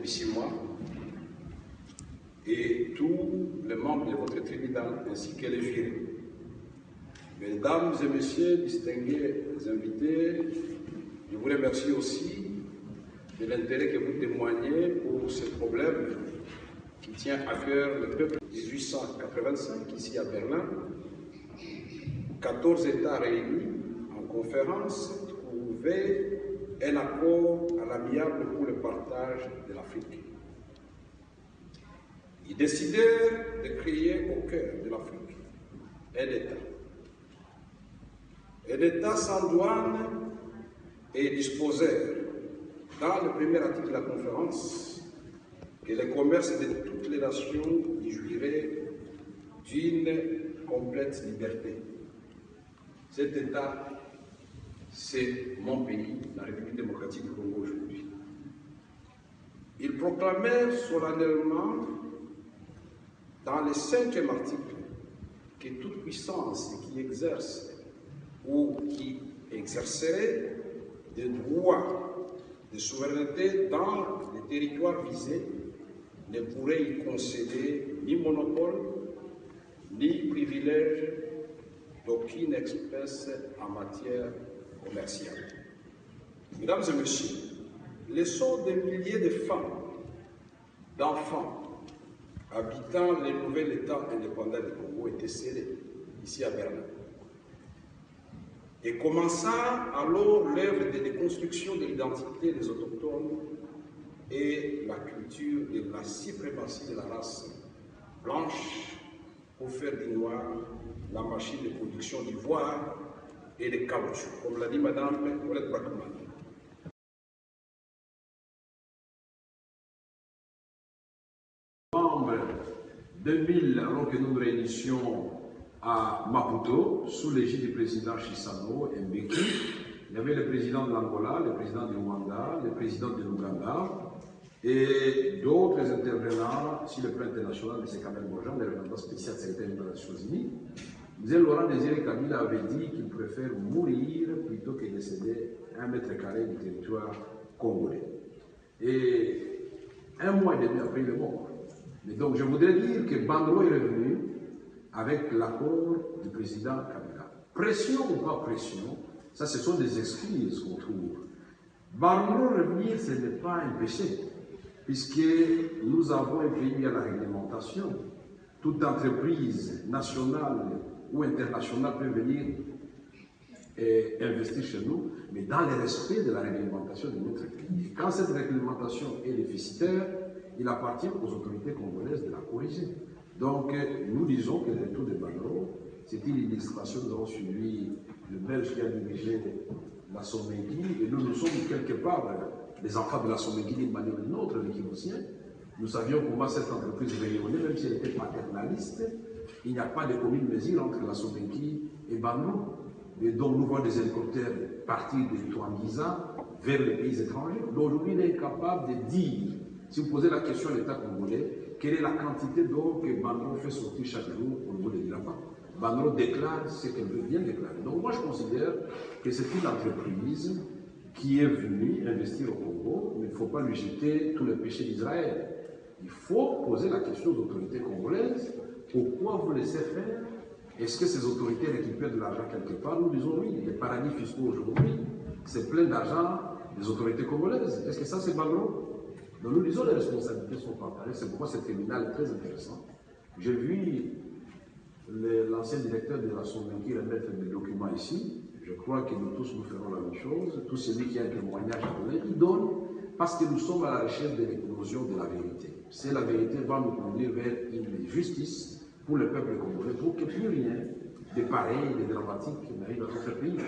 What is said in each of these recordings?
depuis 6 mois, et tous les membres de votre tribunal ainsi que les jurés. Mesdames et messieurs, distingués invités, je vous remercie aussi de l'intérêt que vous témoignez pour ce problème qui tient à cœur le peuple. 1885, ici à Berlin, 14 États réunis en conférence trouvaient un accord à l'amiable pour le partage de l'Afrique. Ils décidèrent de créer au cœur de l'Afrique un État. Un État sans douane, et disposèrent, dans le premier article de la conférence, que le commerce de toutes les nations y jouirait d'une complète liberté. Cet État, c'est mon pays, la République démocratique du Congo aujourd'hui. Ils proclamèrent solennellement, dans le 5e article, que toute puissance qui exerce ou qui exercerait des droits de souveraineté dans les territoires visés ne pourrait y concéder ni monopole, ni privilège d'aucune espèce en matière commerciale. Mesdames et messieurs, les sons des milliers de femmes, d'enfants habitant le nouvel État indépendant du Congo étaient scellés ici à Berlin. Et commença alors l'œuvre de déconstruction de l'identité des autochtones et la culture de la suprématie de la race blanche pour faire du noir la machine de production d'ivoire et de caoutchouc, comme l'a dit Madame Colette Bachmann. En 2000, alors que nous nous réunissions à Maputo, sous l'égide du président Chissano Mbeki, il y avait le président de l'Angola, le président du Rwanda, le président de l'Ouganda et d'autres intervenants sur le plan international, M. Kamel Bojan, le représentant spécial secrétaire des Nations Unies. M. Laurent Désiré Kabila avait dit qu'il préfère mourir plutôt que de céder 1 mètre carré du territoire congolais. Et 1 mois et demi après, il est mort. Mais donc je voudrais dire que Bandro est revenu avec l'accord du président Kabila. Pression ou pas pression, ça ce sont des excuses qu'on trouve. Bandro revenir, ce n'est pas un péché, puisque nous avons un pays à la réglementation. Toute entreprise nationale ou internationale peut venir et investir chez nous, mais dans le respect de la réglementation de notre pays. Et quand cette réglementation est déficitaire, il appartient aux autorités congolaises de la corriger. Donc, nous disons que le retour de Bandro, c'était une illustration. Nous avons suivi le Belge qui a dirigé la Somenki, et nous sommes quelque part les enfants de la Somenki d'une manière ou d'une autre, les Kivusiens. Nous savions comment cette entreprise rayonnait, même si elle était paternaliste. Il n'y a pas de commune mesure entre la Somenki et Bandro. Et donc, nous voyons des hélicoptères partir de Touangiza vers les pays étrangers. Donc, aujourd'hui, il est incapable de dire, si vous posez la question à l'État congolais, quelle est la quantité d'eau que Bandro fait sortir chaque jour, on ne vous le dira pas. Bandro déclare ce qu'elle veut bien déclarer. Donc moi je considère que c'est une entreprise qui est venue investir au Congo, mais il ne faut pas lui jeter tous les péchés d'Israël. Il faut poser la question aux autorités congolaises, pourquoi vous laissez faire? Est-ce que ces autorités récupèrent de l'argent quelque part? Nous disons oui, les paradis fiscaux aujourd'hui, c'est plein d'argent des autorités congolaises. Est-ce que ça c'est Bandro? Donc nous disons les responsabilités sont partagées, c'est pourquoi ce tribunal est très intéressant. J'ai vu l'ancien directeur de la Somenki remettre des documents ici. Je crois que nous tous nous ferons la même chose. Tout celui qui a un témoignage à donner, il donne parce que nous sommes à la recherche de l'éclosion de la vérité. C'est la vérité va nous conduire vers une justice pour le peuple congolais, pour que plus rien de pareil, de dramatique n'arrive à notre pays.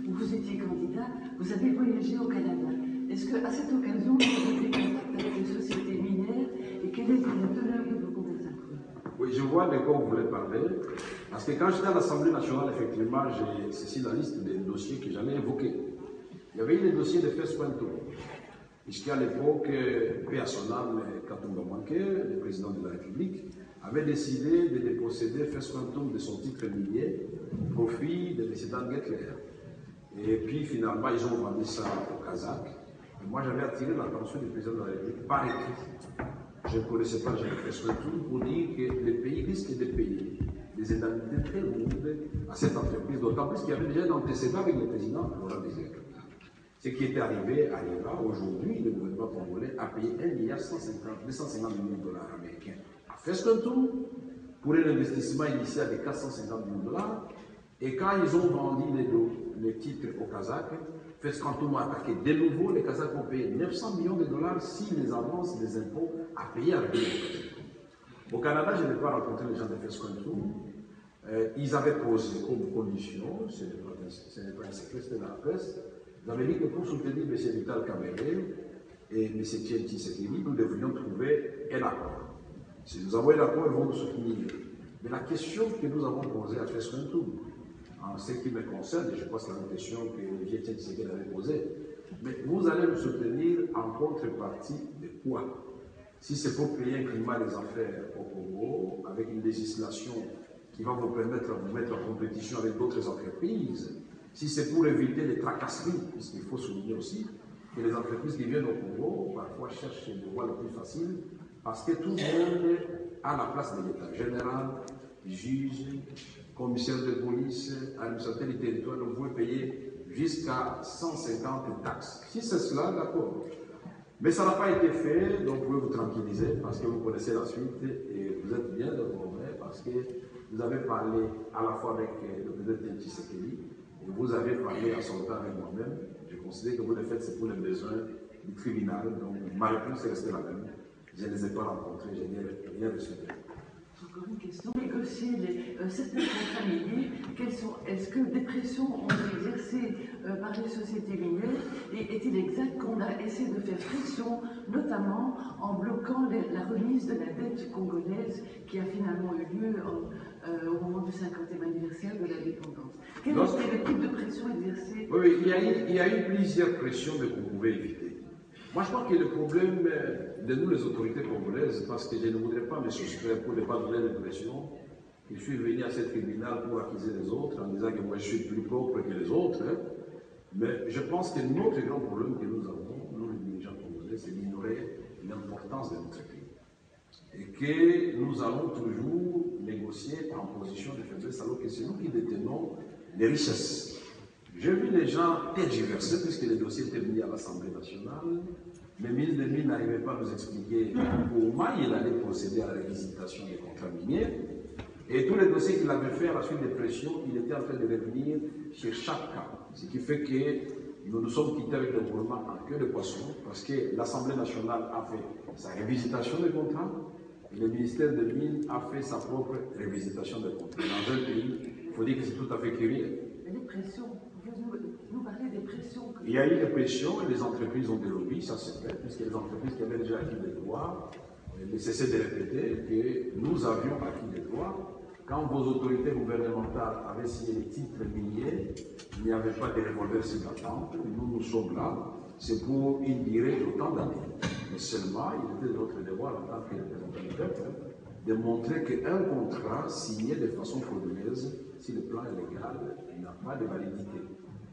Vous étiez candidat, vous avez voyagé au Canada. Est-ce qu'à cette occasion, vous avez des contacts avec les sociétés minières et quelle est la teneur de vos conversations? Oui, je vois de quoi vous voulez parler. Parce que quand j'étais à l'Assemblée nationale, effectivement, j'ai ceci la liste des dossiers que j'allais évoquer. Il y avait eu le dossier de Fes Quantum, puisqu'à l'époque, paix à son âme, Katumba Manke, le président de la République, avait décidé de déposséder Fes Quantum de son titre minier au profit de M. Dan Gettler. Et puis finalement, ils ont vendu ça aux Kazakhs. Et moi, j'avais attiré l'attention du président de la République par écrit. Je ne connaissais pas, j'avais fait ce tour pour dire que le pays risque de payer des indemnités très lourdes à cette entreprise, d'autant plus qu'il y avait déjà un antécédent avec le président Laurent Désiré Kabila. Ce qui était arrivé arrivera. Aujourd'hui, le gouvernement congolais a payé 250 millions de dollars américains à Fescontour pour un investissement initial de 450 millions de dollars. Et quand ils ont vendu les titres aux Kazakhs, Fescontour a attaqué de nouveau. Les Kazakhs ont payé 900 millions de dollars si les avances des impôts à payer avec les Au Canada, je n'ai pas rencontré les gens de Fescontour. Ils avaient posé comme condition, ce n'est pas un secret, c'était dans la presse, ils avaient dit que pour soutenir M. Vital Kamerhe et M. Etienne Tshisekedi, nous devrions trouver un accord. Si nous avons un accord, ils vont nous soutenir. Mais la question que nous avons posée à Fescontour, en ce qui me concerne, et je pense que c'est la même question que Olivier Etienne Tshisekedi avait posée, mais vous allez nous soutenir en contrepartie de quoi? Si c'est pour payer un climat des affaires au Congo, avec une législation qui va vous permettre de vous mettre en compétition avec d'autres entreprises, si c'est pour éviter les tracasseries, puisqu'il faut souligner aussi que les entreprises qui viennent au Congo, parfois cherchent les voies les plus faciles, parce que tout le monde a la place de l'État. Général, juge, commissaire de police, administrateur du territoire, donc vous pouvez payer jusqu'à 150 taxes. Si c'est cela, d'accord. Mais ça n'a pas été fait, donc vous pouvez vous tranquilliser, parce que vous connaissez la suite et vous êtes bien informé, parce que vous avez parlé à la fois avec le président Tshisekedi, et vous avez parlé en son temps avec moi-même. Je considère que vous le faites, c'est pour les besoins du tribunal, donc ma réponse est restée la même. Je ne les ai pas rencontrés, je n'ai rien reçu. Encore une question. Négocier certains contrats miniers, est-ce que des pressions ont été exercées par les sociétés minières? Et est-il exact qu'on a essayé de faire pression, notamment en bloquant la remise de la dette congolaise qui a finalement eu lieu au moment du 50e anniversaire de l'indépendance? Quel était le type de pression exercée? Oui, il y a eu plusieurs pressions qu'on pouvait éviter. Moi, je crois que le problème de nous, les autorités congolaises, parce que je ne voudrais pas me soustraire pour ne pas donner l'impression que je suis venu à ce tribunal pour accuser les autres en disant que moi je suis plus pauvre que les autres. Hein. Mais je pense que notre grand problème que nous avons, nous les dirigeants congolais, c'est d'ignorer l'importance de notre pays. Et que nous allons toujours négocier en position de faiblesse alors que c'est nous qui détenons les richesses. J'ai vu les gens tergiverser puisque les dossiers étaient mis à l'Assemblée nationale. Mais le ministre des Mines n'arrivait pas à nous expliquer comment il allait procéder à la révisitation des contrats miniers. Et tous les dossiers qu'il avait fait à la suite des pressions, il était en train de revenir sur chaque cas. Ce qui fait que nous nous sommes quittés avec le gouvernement en queue de poisson parce que l'Assemblée nationale a fait sa révisitation des contrats et le ministère des Mines a fait sa propre révisitation des contrats. Dans un pays, il faut dire que c'est tout à fait curieux. Les pressions, vous parlez des pressions. Il y a eu des pressions et les entreprises ont des lobbies, ça c'est vrai, puisque les entreprises qui avaient déjà acquis des droits, mais cessez de répéter que nous avions acquis des droits. Quand vos autorités gouvernementales avaient signé les titres miniers, il n'y avait pas de revolver sur la tente. Nous sommes là, c'est pour une durée d'autant d'années. Mais seulement, il était de notre devoir en tant que représentant du peuple de montrer qu'un contrat signé de façon frauduleuse, si le plan est légal, il n'a pas de validité.